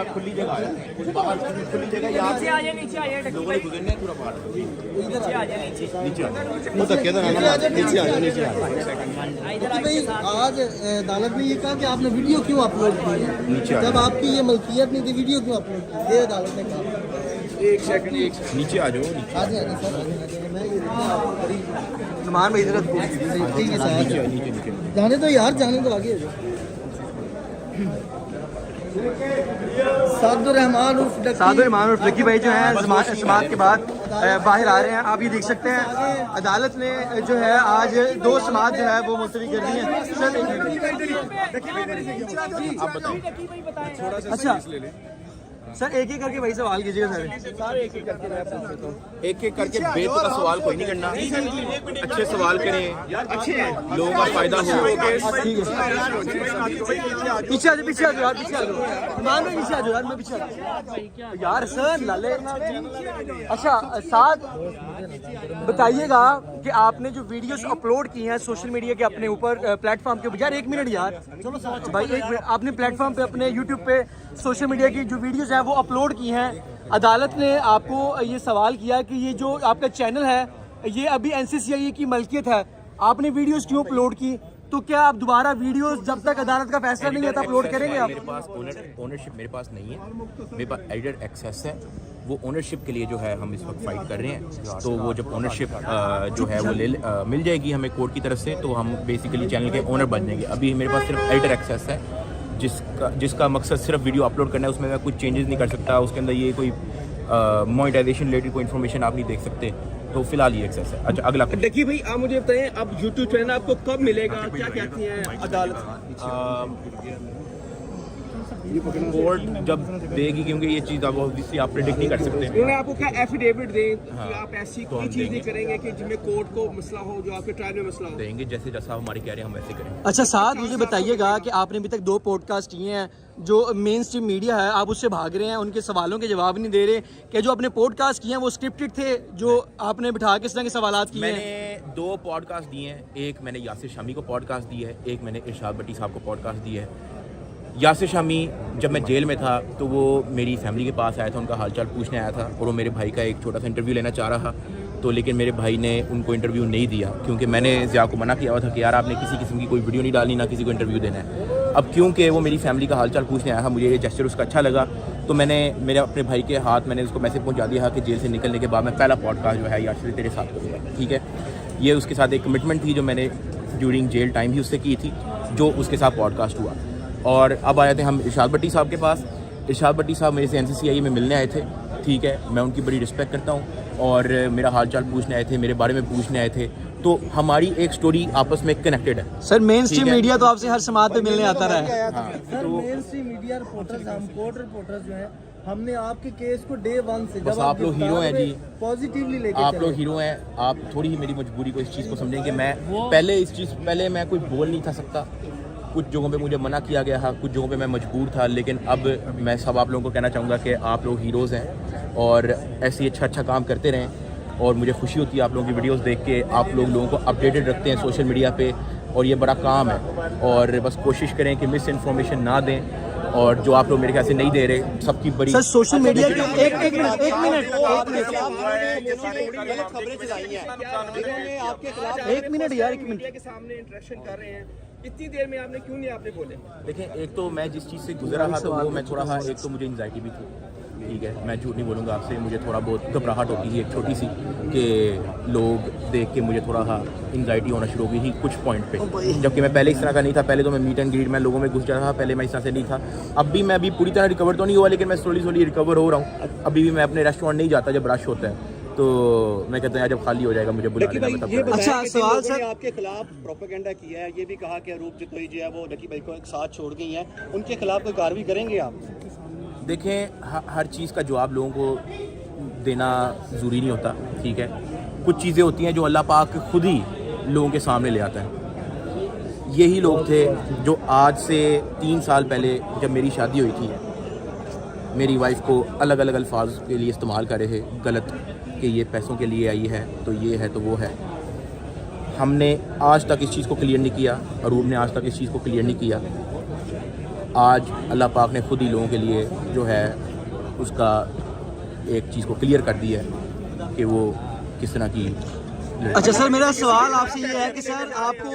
खुली जगह है, नीचे लोगों ने गुजरने पूरा पार नीचे धक्के तो नीचे आ भाई आज अदालत ने ये कहा कि आपने वीडियो क्यों अपलोड की है, जब आपकी ये मलकियत नहीं थी वीडियो क्यों अपलोड की, ये अदालत ने कहा। एक सेकंड नीचे आ जाओ नुमान भाई इधर ठीक है सर, जाने दो यार, जाने दो आगे। सादुर्रहमान उर्फ लकी भाई जो है समाअत के बाद बाहर आ रहे हैं। आप ये देख सकते हैं अदालत ने जो है आज 2 समाअत जो है वो मुलतवी कर दी है। अच्छा सर एक एक करके भाई सवाल कीजिएगा सर एक एक करके मैं पूछ लेता हूँ। एक एक करके बेतुका का सवाल कोई नहीं करना, अच्छे सवाल करें, अच्छे लोगों का फायदा हो। ठीक है पीछे आ जाओ, पीछे आ जाओ यार, पीछे आ जाओ मान में, पीछे आ जाओ यार, मैं पीछे आ जाऊँ यार सर लाले। अच्छा साथ बताइएगा कि आपने जो वीडियोस अपलोड की हैं सोशल मीडिया के अपने ऊपर प्लेटफॉर्म के, यार 1 मिनट यार भाई, 1 मिनट, आपने प्लेटफॉर्म पे अपने यूट्यूब पे सोशल मीडिया की जो वीडियोस है वो अपलोड की हैं। अदालत ने आपको ये सवाल किया कि ये जो आपका चैनल है ये अभी NCCI की मलकियत है, आपने वीडियोस क्यों अपलोड की, तो क्या आप दोबारा वीडियोस जब तक अदालत का फैसला नहीं आता अपलोड करेंगे आप? मेरे पास ओनरशिप मेरे पास नहीं है, मेरे पास एडिटर एक्सेस है, वो ओनरशिप के लिए जो है हम इस वक्त फाइट कर रहे हैं। तो वो जब ओनरशिप जो है वो मिल जाएगी हमें कोर्ट की तरफ से, तो हम बेसिकली चैनल के ओनर बन जाएंगे। अभी मेरे पास सिर्फ एडिटर एक्सेस है जिसका मकसद सिर्फ वीडियो अपलोड करना है, उसमें मैं कुछ चेंजेस नहीं कर सकता, उसके अंदर ये कोई मोनेटाइजेशन रिलेटेड कोई इन्फॉर्मेशन आप नहीं देख सकते, तो फिलहाल ये एक्सेस है। अच्छा अगला देखिए भाई आप मुझे बताएं, अब यूट्यूब चैनल आपको कब मिलेगा, क्या कहती है अदालत? कोर्ट जब देगी, क्योंकि ये चीज़ अब ऑब्वियसली आप प्रेडिक्ट नहीं कर सकते। उन्होंने आपको क्या एफिडेविट दें कि आप ऐसी कोई चीज़ नहीं करेंगे कि जिसमें कोर्ट को मसला हो, जो आपके ट्रायल में मसला हो? देंगे जैसे जैसा हमारे कह रहे हैं हम वैसे करेंगे। अच्छा साथ मुझे बताइएगा कि आपने अभी तक 2 पॉडकास्ट किए हैं, जो मेन स्ट्रीम मीडिया है आप उससे भाग रहे हैं, उनके सवालों के जवाब नहीं दे रहे, कि जो आपने पॉडकास्ट किए हैं वो स्क्रिप्टेड थे, जो आपने बिठा के इस तरह के सवालात किए हैं? मैंने 2 पॉडकास्ट दिए हैं, एक मैंने यासिर शामी को पॉडकास्ट दी है, एक मैंने इरशाद भट्टी साहब को पॉडकास्ट दी है। यासिर शामी जब मैं जेल में था तो वो मेरी फैमिली के पास आया था, उनका हालचाल पूछने आया था, और वो मेरे भाई का एक छोटा सा इंटरव्यू लेना चाह रहा, तो लेकिन मेरे भाई ने उनको इंटरव्यू नहीं दिया, क्योंकि मैंने ज़िया को मना किया हुआ था कि यार आपने किसी किस्म की कोई वीडियो नहीं डालनी, ना किसी को इंटरव्यू देना है। अब क्योंकि वो मेरी फैमिली का हालचाल पूछने आया था, मुझे ये जेस्चर उसका अच्छा लगा, तो मैंने मेरे अपने भाई के हाथ मैंने उसको मैसेज पहुँचा दिया कि जेल से निकलने के बाद मैं पहला पॉडकास्ट जो है यासिर तेरे साथ करूँगा, ठीक है। ये उसके साथ एक कमिटमेंट थी जो मैंने ड्यूरिंग जेल टाइम ही उससे की थी, जो उसके साथ पॉडकास्ट हुआ। और अब आए थे हम इरशाद भट्टी साहब के पास। इरशाद भट्टी साहब मेरे से NCCI में मिलने आए थे, ठीक है, मैं उनकी बड़ी रिस्पेक्ट करता हूँ, और मेरा हालचाल पूछने आए थे, मेरे बारे में पूछने आए थे, तो हमारी एक स्टोरी आपस में कनेक्टेड है। सर मेन स्ट्रीम मीडिया तो आपसे हर समाअत पे मिलने आता रहा है। Sir main stream media reporters, हम कोर्ट रिपोर्टर्स जो है, हमने आपके केस को डे 1 से, बस आप लोग हीरो हैं जी, पॉजिटिवली लेके आप लोग हीरो हैं। आप थोड़ी ही मेरी मजबूरी को इस चीज़ को समझेंगे। मैं पहले मैं कोई बोल नहीं था सकता, कुछ जगहों पे मुझे मना किया गया था, कुछ जगहों पे मैं मजबूर था, लेकिन अब मैं सब आप लोगों को कहना चाहूँगा कि आप लोग हीरोज़ हैं और ऐसे ही अच्छा काम करते रहें। और मुझे खुशी होती है आप लोगों की वीडियोस देख के, आप लोगों को अपडेटेड रखते हैं सोशल मीडिया पे, और ये बड़ा काम है। और बस कोशिश करें कि मिस इन्फॉर्मेशन ना दें, और जो आप लोग मेरे ख्याल से नहीं दे रहे सबकी बड़ी सर सोशल मीडिया के एक मिनट यार, 1 मिनट के सामने इंटरेक्शन कर रहे हैं, इतनी देर में आपने क्यों नहीं आपने बोले? देखें, एक तो मैं जिस चीज़ से गुजरा रहा था वो मैं थोड़ा सा, एक तो मुझे एंजाइटी भी थी, ठीक है, मैं झूठ नहीं बोलूँगा आपसे, मुझे थोड़ा बहुत घबराहट होती थी एक छोटी सी, कि लोग देख के मुझे थोड़ा सा एंजाइटी होना शुरू हो गई थी कुछ पॉइंट पे, जबकि मैं पहले इस तरह का नहीं था। पहले तो मैं मीट एंड ग्रीट में लोगों में घुस जाता था, पहले मैं इस तरह से नहीं था। मैं अभी पूरी तरह रिकवर तो नहीं हुआ, लेकिन मैं स्लोली रिकवर हो रहा हूँ। अभी भी मैं अपने रेस्टोरेंट नहीं जाता जब रश होता है, तो मैं कहता हूँ जब खाली हो जाएगा मुझे बुला लेना। अच्छा सवाल सर, आपके खिलाफ प्रोपेगेंडा किया है, ये भी कहा कि रूप जितोई जो है वो लकी भाई को एक साथ छोड़ गई हैं, उनके खिलाफ कोई कार्रवाई करेंगे आप? देखें, हर चीज़ का जवाब लोगों को देना ज़रूरी नहीं होता, ठीक है। कुछ चीज़ें होती हैं जो अल्लाह पाक खुद ही लोगों के सामने ले आता है। यही लोग थे जो आज से 3 साल पहले जब मेरी शादी हुई थी, मेरी वाइफ को अलग अलग अल्फाज के लिए इस्तेमाल कर रहे थे गलत, कि ये पैसों के लिए आई है, तो ये है तो वो है। हमने आज तक इस चीज़ को क्लियर नहीं किया, अरूब ने आज तक इस चीज़ को क्लियर नहीं किया। आज अल्लाह पाक ने खुद ही लोगों के लिए जो है उसका एक चीज़ को क्लियर कर दिया है कि वो किस तरह की। अच्छा सर, मेरा सवाल आपसे ये है कि सर आपको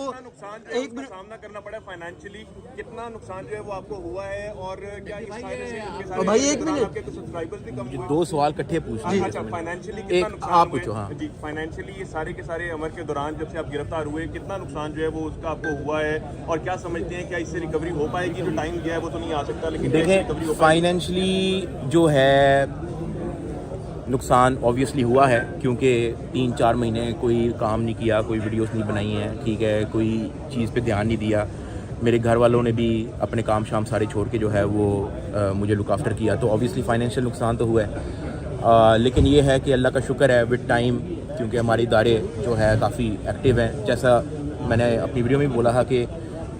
एक मिनट सामना करना पड़ा फाइनेंशियली, कितना नुकसान जो है वो आपको हुआ है और क्या इस फायदे से भाई एक मिनट, आपके कुछ सब्सक्राइबर्स भी कम हुए? 2 सवाल इकट्ठे पूछ लिए। अच्छा, फाइनेंशियली एक कितना नुकसान आप हुआ पूछो। हाँ जी, फाइनेंशियली ये सारे के सारे अमर के दौरान जब से आप गिरफ्तार हुए कितना नुकसान जो है वो उसका आपको हुआ है और क्या समझते हैं क्या इससे रिकवरी हो पाएगी? जो टाइम गया है वो तो नहीं आ सकता, लेकिन देखें, फाइनेंशली जो है नुकसान ऑब्वियसली हुआ है, क्योंकि 3-4 महीने कोई काम नहीं किया, कोई वीडियोस नहीं बनाई हैं, ठीक है, कोई चीज़ पे ध्यान नहीं दिया। मेरे घर वालों ने भी अपने काम शाम सारे छोड़ के जो है वो मुझे लुक आफ्टर किया, तो ऑब्वियसली फाइनेंशियल नुकसान तो हुआ है। लेकिन ये है कि अल्लाह का शुक्र है विद टाइम, क्योंकि हमारे इदारे जो है काफ़ी एक्टिव हैं। जैसा मैंने अपनी वीडियो में भी बोला था कि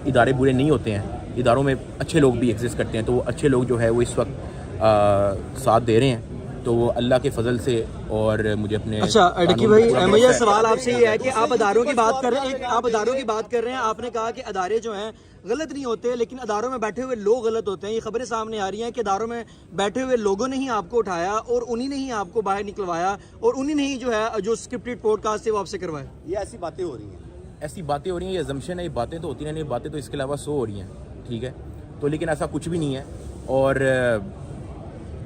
इदारे बुरे नहीं होते हैं, इदारों में अच्छे लोग भी एग्जिस्ट करते हैं, तो वो अच्छे लोग जो है वो इस वक्त साथ दे रहे हैं, तो वो अल्लाह के फजल से और मुझे अपने। अच्छा डक्की भाई, मुझे सवाल आपसे ये है कि आप अदारों की बात कर रहे हैं, आप अदारों की बात कर रहे हैं, आपने कहा कि अदारे जो हैं गलत नहीं होते, लेकिन अदारों में बैठे हुए लोग गलत होते हैं। ये खबरें सामने आ रही हैं कि अदारों में बैठे हुए लोगों ने ही आपको उठाया और उन्हीं ने ही आपको बाहर निकलवाया और उन्हीं ने ही जो है जो स्क्रिप्टेड पॉडकास्ट थे वो आपसे करवाए। ये ऐसी बातें हो रही हैं, ऐसी बातें हो रही हैं, ये अजम्पशन है, ये बातें तो होती नहीं, बातें तो इसके अलावा 100 हो रही हैं, ठीक है, तो लेकिन ऐसा कुछ भी नहीं है। और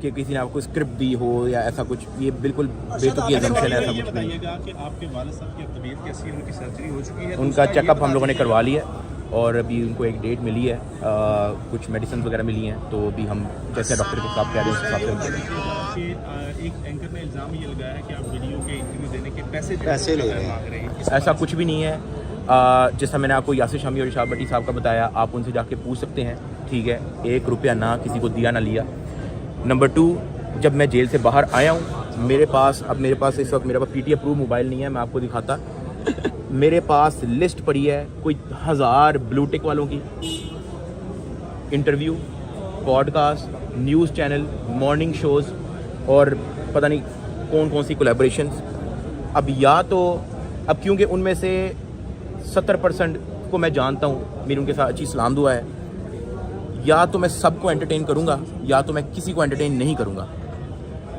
कि किसी ने आपको स्क्रिप्ट दी हो या ऐसा कुछ, ये बिल्कुल बेतुकी अजम्पशन है, ऐसा कुछ नहीं है। कि आपके वालिद साहब की तबीयत कैसी है, उनकी सर्जरी हो चुकी है? उनका चेकअप हम लोगों ने करवा लिया और अभी उनको एक डेट मिली है, कुछ मेडिसिन वगैरह मिली हैं, तो अभी हम जैसे डॉक्टर के साथ कह रहे हैं उस हिसाब से। एक एंकर ने इल्ज़ाम ये लगाया है कि आप वीडियो के इंटरव्यू देने के पैसे ले रहे हैं। ऐसा कुछ भी नहीं है। जैसा मैंने आपको यासिर शामी और इरशाद भट्टी साहब का बताया, आप उनसे जाके पूछ सकते हैं, ठीक है, 1 रुपया ना किसी को दिया ना लिया। नंबर 2, जब मैं जेल से बाहर आया हूँ, मेरे पास इस वक्त मेरे पास पीटी अप्रूव मोबाइल नहीं है, मैं आपको दिखाता। मेरे पास लिस्ट पड़ी है कोई 1000 ब्लू टिक वालों की, interview, podcast, news channel, morning shows और पता नहीं कौन कौन सी कोलैबोरेशंस। अब क्योंकि उनमें से 70% को मैं जानता हूँ, मेरी उनके साथ अच्छी सलाम दुआ है, या तो मैं सबको एंटरटेन करूँगा या तो मैं किसी को एंटरटेन नहीं करूँगा।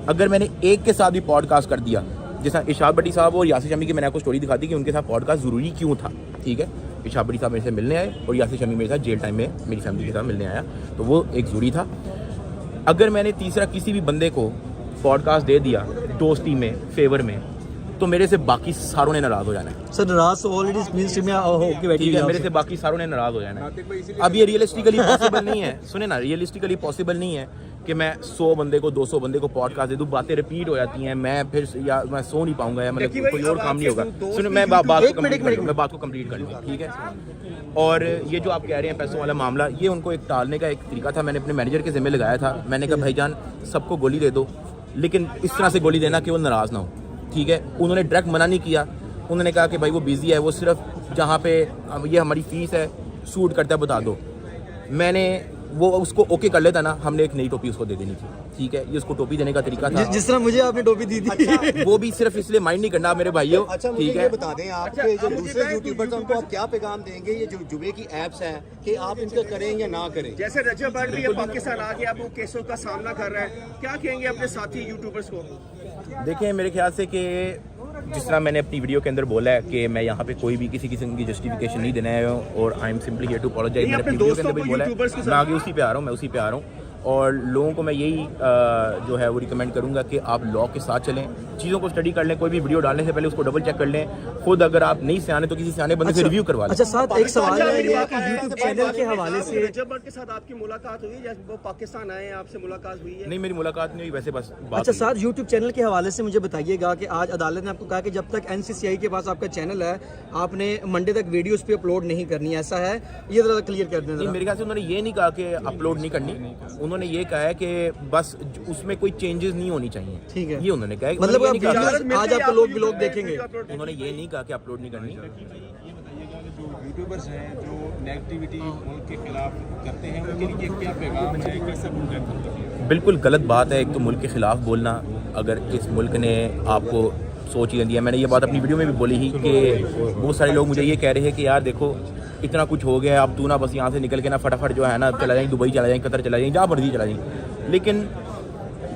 अगर मैंने एक के साथ भी पॉडकास्ट कर दिया, जैसा इरशाद भट्टी साहब और यासिर शमी की मैंने आपको स्टोरी दिखा दी कि उनके साथ पॉडकास्ट ज़रूरी क्यों था, ठीक है, इरशाद भट्टी साहब मेरे से मिलने आए और यासिर शमी मेरे साथ जेल टाइम में मेरी फैमिली के साथ मिलने आया, तो वो एक ज़रूरी था। अगर मैंने तीसरा किसी भी बंदे को पॉडकास्ट दे दिया दोस्ती में, फेवर में, तो मेरे से बाकी सारों ने नाराज़ हो जाना है। सर नाराज तो ऑलरेडी स्क्रीन में होके बैठी ठीक है, है, मेरे से बाकी सारों ने नाराज़ हो जाना है। अब ये रियलिस्टिकली पॉसिबल नहीं है, सुने ना, रियलिस्टिकली पॉसिबल नहीं है कि मैं 100 बंदे को 200 बंदे को पॉडकास्ट दे दूँ, बातें रिपीट हो जाती हैं, मैं फिर या मैं सो नहीं पाऊंगा या मतलब कोई और काम नहीं होगा। सुनो, मैं बात को कंप्लीट कर लूँगा, ठीक है। और ये जो आप कह रहे हैं पैसों वाला मामला, ये उनको एक टालने का एक तरीका था। मैंने अपने मैनेजर के ज़िम्मे लगाया था, मैंने कहा भाईजान सबको गोली दे दो, लेकिन इस तरह से गोली देना कि वो नाराज़ ना हो, ठीक है। उन्होंने डायरेक्ट मना नहीं किया, उन्होंने कहा कि भाई वो बिज़ी है, वो सिर्फ जहाँ पे ये हमारी फ़ीस है सूट करता है बता दो। मैंने वो उसको ओके कर लेता ना, हमने एक नई टोपी उसको दे देनी थी, ठीक है। ये उसको टोपी देने का तरीका था, जिस तरह मुझे आपने टोपी दी थी। अच्छा। वो भी सिर्फ इसलिए माइंड नहीं करना मेरे भाइयों, अच्छा, मुझे ठीक ये है। बता दें, आपके जो दूसरे यूट्यूबर्स हैं उनको आप क्या पैगाम देंगे, ये जो जुबे की एप्स हैं, कि आप इनका करें या ना करें? जैसे रजब भट्ट भी पाकिस्तान आ गया, अब वो केसों का सामना कर रहा है, क्या कहेंगे अपने साथी यूट्यूबर्स को? देखें, मेरे ख्याल से कि जिस तरह मैंने अपनी वीडियो के अंदर बोला है कि मैं यहाँ पे कोई भी किसी किस्म की जस्टिफिकेशन नहीं देने आया हूँ और I am simply here to apologise. मैंने अपनी वीडियो के अंदर भी बोला है, मैं आगे उसी पे आ रहा हूँ और लोगों को मैं यही जो है वो रिकमेंड करूंगा कि आप लॉ के साथ चलें, चीज़ों को स्टडी कर लें, कोई भी वीडियो डालने से पहले उसको डबल चेक कर लें, खुद अगर आप नहीं सियाने तो किसी सियाने बंदे से रिव्यू करवा लें। अच्छा साथ एक सवाल है ये कि यूट्यूब चैनल के हवाले से रजब भट्ट के साथ आपकी मुलाकात हुई है, वो पाकिस्तान आए हैं, आपसे मुलाकात हुई है? नहीं, मेरी मुलाकात नहीं हुई, वैसे बस बात अच्छा हुई। साथ यूट्यूब चैनल के हवाले से मुझे बताइएगा कि आज अदालत ने आपको कहा कि जब तक NCCI के पास आपका चैनल है आपने मंडे तक वीडियोस पे अपलोड नहीं करनी, ऐसा है? ये जरा क्लियर कर दें। नहीं, मेरे ख्याल से उन्होंने ये नहीं कहा कि अपलोड नहीं करनी, उन्होंने ये कहा है कि बस उसमें कोई चेंजेस नहीं होनी चाहिए, ठीक है। ये उन्होंने कहा है। मतलब उन्होंने ये नहीं कहा- आज आपको लोग ब्लॉग देखेंगे, उन्होंने ये नहीं कहा कि अपलोड नहीं करनी। ये बताइएगा कि जो यूट्यूबर्स हैं जो नेगेटिविटी मुल्क के खिलाफ करते हैं, उनके लिए क्या पैगाम है, कैसे बोलते हैं? बिल्कुल गलत बात है एक तो मुल्क के ख़िलाफ़ बोलना। अगर इस मुल्क ने आपको सोच ही गंदी है। मैंने ये बात अपनी वीडियो में भी बोली ही कि बहुत सारे लोग मुझे ये कह रहे हैं कि यार देखो इतना कुछ हो गया, अब तू ना बस यहाँ से निकल के ना फटाफट जो है ना चला जाए, दुबई चला जाए, कतर चला जाए, जहाँ मर्जी चला जाए। लेकिन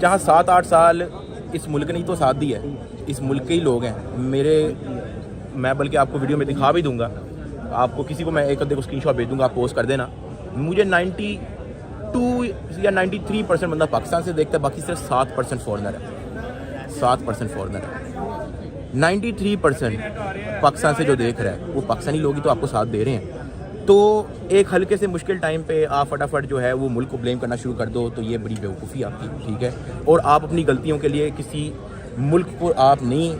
जहाँ 7-8 साल इस मुल्क ने ही तो साथ दिया है, इस मुल्क के ही लोग हैं। मैं बल्कि आपको वीडियो में दिखा भी दूंगा, आपको किसी को मैं एक अद्धे को स्क्रीनशॉट भेज दूंगा, आप पोस्ट कर देना। मुझे 92 या 93% बंदा पाकिस्तान से देखता है, बाकी सिर्फ 7% फॉरनर है, 7% फॉरनर है। 93% पाकिस्तान से जो देख रहा है वो पाकिस्तानी लोग ही तो आपको साथ दे रहे हैं। तो एक हल्के से मुश्किल टाइम पे आप फटाफट जो है वो मुल्क को ब्लेम करना शुरू कर दो, तो ये बड़ी बेवकूफ़ी आपकी, ठीक है। और आप अपनी गलतियों के लिए किसी मुल्क को आप नहीं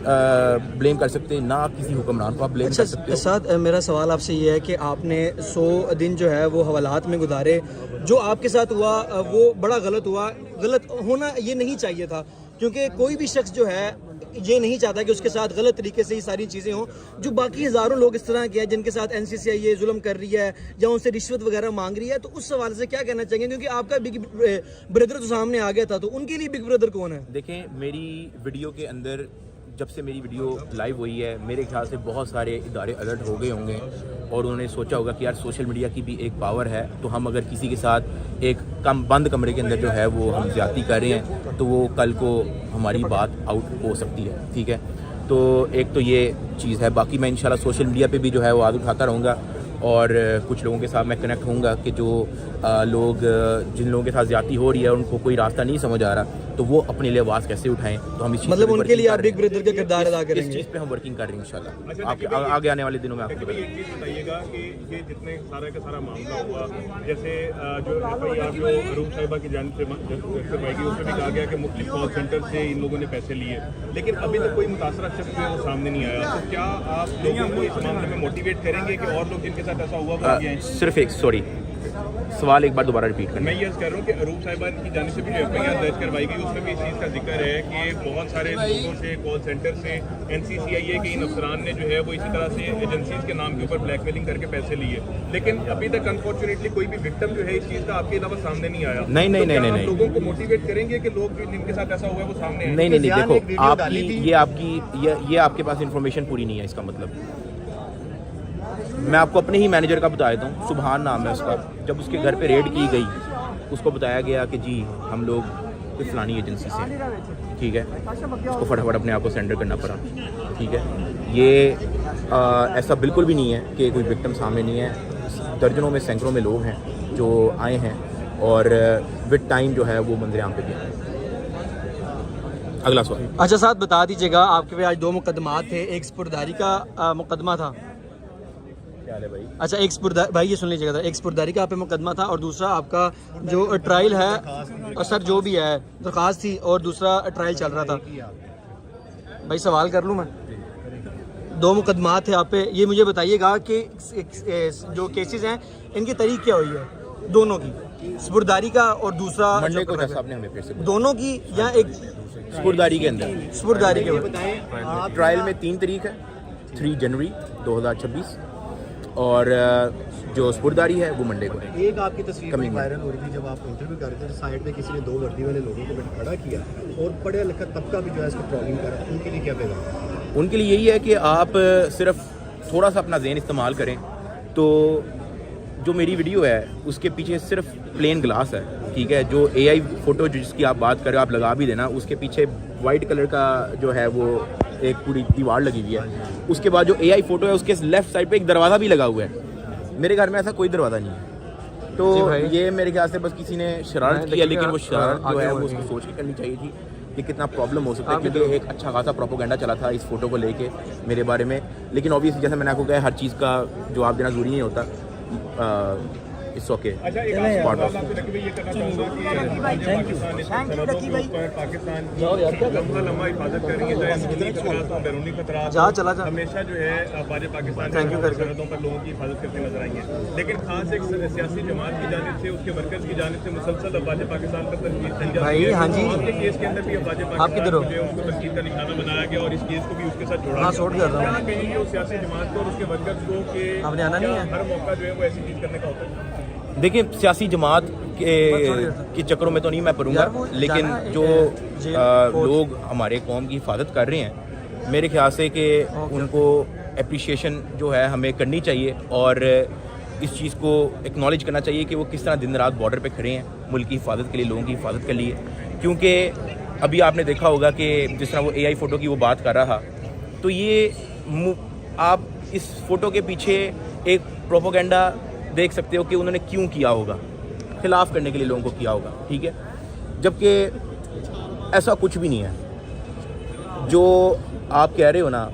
ब्लेम कर सकते, ना किसी हुक्मरान को आप ब्लेम कर सकते हो। साथ मेरा सवाल आपसे ये है कि आपने 100 दिन जो है वो हवालात में गुजारे, जो आपके साथ हुआ वो बड़ा गलत हुआ, गलत होना ये नहीं चाहिए था, क्योंकि कोई भी शख्स जो है ये नहीं चाहता कि उसके साथ गलत तरीके से ये सारी चीज़ें हों। जो बाकी हज़ारों लोग इस तरह के हैं जिनके साथ NCCI ये जुल्म कर रही है या उनसे रिश्वत वगैरह मांग रही है, तो उस सवाल से क्या कहना चाहेंगे, क्योंकि आपका बिग ब्रदर तो सामने आ गया था, तो उनके लिए बिग ब्रदर कौन है? देखें, मेरी वीडियो के अंदर जब से मेरी वीडियो लाइव हुई है, मेरे ख्याल से बहुत सारे इदारे अलर्ट हो गए होंगे और उन्होंने सोचा होगा कि यार सोशल मीडिया की भी एक पावर है, तो हम अगर किसी के साथ एक बंद कमरे के अंदर जो है वो हम ज़्यादती कर रहे हैं तो वो कल को हमारी बात आउट हो सकती है, ठीक है। तो एक तो ये चीज़ है, बाकी मैं इंशाल्लाह सोशल मीडिया पे भी जो है वो आवाज़ उठाता रहूँगा और कुछ लोगों के साथ मैं कनेक्ट होऊंगा कि जो लोग जिन लोगों के साथ ज़्यादती हो रही है उनको कोई रास्ता नहीं समझ आ रहा, तो वो अपने लिए आवाज़ कैसे उठाएं, तो हम इस चीज़ मतलब उनके लिए आप बिग ब्रदर का किरदार अदा करेंगे। इस चीज़ पे हम वर्किंग कर रहे हैं इंशाल्लाह। आपके आगे आने वाले दिनों में आपको एक चीज़ बताइएगा कि ये जितने सारा का सारा मामला हुआ, जैसे जो FIR जो रूम साहिबा की जानिब से करवाई गई, उसमें भी कहा गया कि मुख्तलिफ कॉल सेंटर से इन लोगों ने पैसे लिए, लेकिन अभी तक कोई मुतासरा शख्स है वो सामने नहीं आया। तो क्या आप लोगों को इस मामले में मोटिवेट करेंगे कि और लोग जिनके साथ ऐसा हुआ वो आगे आएं? सिर्फ एक सवाल एक बार दोबारा रिपीट करना। मैं ये कह रहा हूँ कि अरूप साहिबा की जानिब से भी जो FIR दर्ज करवाई गई उसमें भी इस चीज़ का जिक्र है कि बहुत सारे लोगों से, कॉल सेंटर से, NCCI के इन अफसरान ने जो है वो इसी तरह से एजेंसीज के नाम के ऊपर ब्लैकमेलिंग करके पैसे लिए, लेकिन अभी तक अनफॉर्चुनेटली कोई भी विक्टिम जो है इस चीज़ का आपके अलावा सामने नहीं आया। नहीं, लोगों को मोटिवेट करेंगे कि लोग जिनके साथ ऐसा हुआ है वो सामने आए? नहीं, देखो ये आपके पास इंफॉर्मेशन पूरी नहीं है, इसका मतलब मैं आपको अपने ही मैनेजर का बता देता हूँ, सुभान नाम है उसका। जब उसके घर पे रेड की गई, उसको बताया गया कि जी हम लोग कोई फलानी एजेंसी से, ठीक है, उसको फटाफट अपने आप को सेंडर करना पड़ा, ठीक है। ये ऐसा बिल्कुल भी नहीं है कि कोई विक्टिम सामने नहीं है, दर्जनों में सैकड़ों में लोग हैं जो आए हैं और विद टाइम जो है वो मंजर आम पे भी आए। अगला सवाल। अच्छा साथ बता दीजिएगा, आपके पे आज 2 मुकदमात थे, एक स्पुर्दारी का मुकदमा था। भाई अच्छा, एक स्पुर्दारी, भाई ये सुन लीजिएगा, एक स्पुर्दारी का आप पे मुकदमा था और दूसरा आपका जो ट्रायल है, और सर जो भी है दरख्वास्त थी और दूसरा ट्रायल चल रहा था। भाई सवाल कर लूँ मैं? 2 मुकदमात थे आप पे, ये मुझे बताइएगा कि जो केसेस हैं इनकी तारीख क्या हुई है दोनों की, स्पुर्दारी का और दूसरा मंडे को जैसा आपने हमें फिर से दोनों की, या एक स्पुर्दारी के अंदर? स्पुर्दारी के ट्रायल में 3 तारीख है, 3 जनवरी 2026, और जो स्पुर्दारी है वो मंडे को है। एक आपकी तस्वीर वायरल हो रही थी जब आप इंटरव्यू कर रहे थे, तो साइड में किसी ने 2 वर्दी वाले लोगों को खड़ा किया और पढ़ा लिखा तबका भी जो है इसको ट्रोलिंग कर रहा है, उनके लिए क्या पैगाम? उनके लिए यही है कि आप सिर्फ थोड़ा सा अपना ज़हन इस्तेमाल करें। तो जो मेरी वीडियो है उसके पीछे सिर्फ प्लेन ग्लास है, ठीक है। जो AI फ़ोटो जिसकी आप बात कर रहे हो आप लगा भी देना, उसके पीछे वाइट कलर का जो है वो एक पूरी दीवार लगी हुई है। उसके बाद जो AI फ़ोटो है उसके लेफ़्ट साइड पे एक दरवाज़ा भी लगा हुआ है। मेरे घर में ऐसा कोई दरवाज़ा नहीं है, तो ये मेरे ख्याल से बस किसी ने शरारत की है, लेकिन वो शरारत जो है वो उसको सोच के करनी चाहिए थी कि कितना प्रॉब्लम हो सकता है, क्योंकि एक अच्छा खासा प्रोपोगेंडा चला था इस फोटो को लेके मेरे बारे में। लेकिन ऑब्वियसली जैसे मैंने आपको कहा, हर चीज़ का जवाब देना ज़रूरी नहीं होता। It's okay. अच्छा, एक सवाल आपसे रकीब भाई ये करना चाहूँगा कि पाकिस्तान इस सरहदों के ऊपर पाकिस्तान की लम्बा हिफाजत कर रही है, चाहे अंदरूनी खतरात हो, बैरूनी खतरात हो, हमेशा जो है बाजे पाकिस्तान सरहदों पर लोगों की हिफाजत करते नजर आई है। लेकिन खास एक सियासी जमात की जानिब से, उसके वर्कर्स की जानिब से मुसलसल बाजे पाकिस्तान पर तनकीद की जा रही है। आपके केस के अंदर भी बाजे पाकिस्तान जो है उसको तनकीद का निशाना बनाया गया और इस केस को भी उसके साथ जोड़ा गया। क्या कहेंगे उस सियासी जमात को और उसके वर्कर्स को कि हर मौका जो है वो ऐसी चीज़ करने का होता है? देखिए, सियासी जमात के चक्करों में तो नहीं मैं पढ़ूंगा, लेकिन जो लोग हमारे कौम की हिफाजत कर रहे हैं मेरे ख्याल से कि उनको अप्रिशिएशन जो है हमें करनी चाहिए और इस चीज़ को एक्नॉलेज करना चाहिए कि वो किस तरह दिन रात बॉर्डर पे खड़े हैं मुल्क की हिफाजत के लिए, लोगों की हिफाजत के लिए। क्योंकि अभी आपने देखा होगा कि जिस तरह वो AI फ़ोटो की वो बात कर रहा, तो ये आप इस फ़ोटो के पीछे एक प्रोपोगेंडा देख सकते हो कि उन्होंने क्यों किया होगा, खिलाफ करने के लिए लोगों को किया होगा, ठीक है, जबकि ऐसा कुछ भी नहीं है जो आप कह रहे हो ना।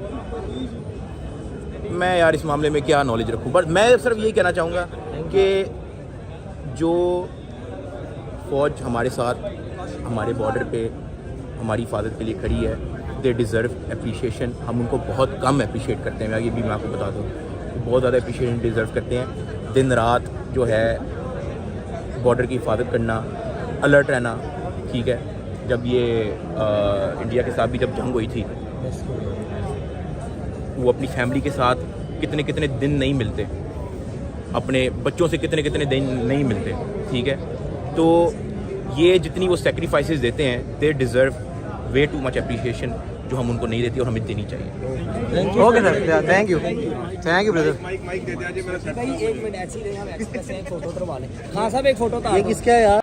मैं यार इस मामले में क्या नॉलेज रखूं, बट मैं सिर्फ यही कहना चाहूँगा कि जो फ़ौज हमारे साथ हमारे बॉर्डर पे हमारी हिफाजत के लिए खड़ी है, दे डिज़र्व अप्रिशिएशन। हम उनको बहुत कम अप्रिशिएट करते हैं, ये भी मैं आपको बता दूँ, बहुत ज़्यादा अप्रिशिएशन डिज़र्व करते हैं। दिन रात जो है बॉर्डर की हिफाजत करना, अलर्ट रहना, ठीक है। जब ये इंडिया के साथ भी जब जंग हुई थी, वो अपनी फैमिली के साथ कितने कितने दिन नहीं मिलते, अपने बच्चों से कितने कितने दिन नहीं मिलते, ठीक है। तो ये जितनी वो सेक्रीफाइसेस देते हैं, they deserve way too much appreciation, जो हम उनको नहीं देते और हमें देनी चाहिए। Okay sir, thank you brother. Mike दे दिया जी मेरा एक मिनट ऐसे ही फोटो करवा लें। हाँ साहब, एक फोटो ये किसका है यार?